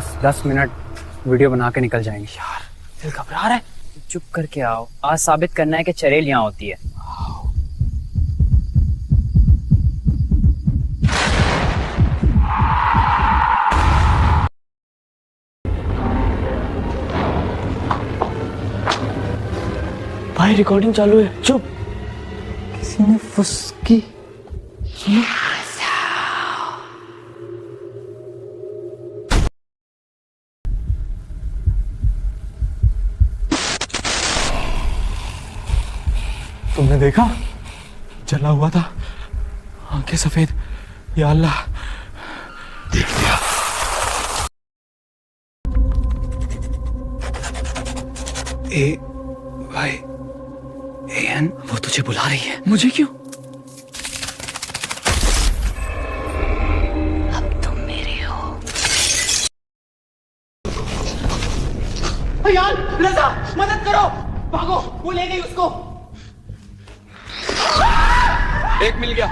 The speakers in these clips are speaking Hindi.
बस 10 मिनट वीडियो बना के निकल जाएंगे। यार दिल घबरा रहा है। चुप करके आओ, आज साबित करना है कि चरेल यहाँ होती है। भाई रिकॉर्डिंग चालू है, चुप। किसी ने फुसकी सुनो। तुमने देखा? जला हुआ था, आंखें सफेद। या अल्लाह, देख लिया। ए भाई, एन वो तुझे बुला रही है। मुझे क्यों? अब तुम मेरे हो। यार रज़ा, मदद करो, भागो, वो ले गई उसको। एक मिल गया।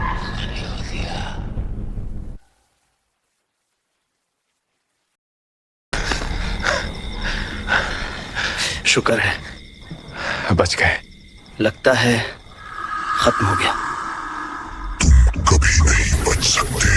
शुक्र है बच गए। लगता है खत्म हो गया। कभी नहीं बच सकते।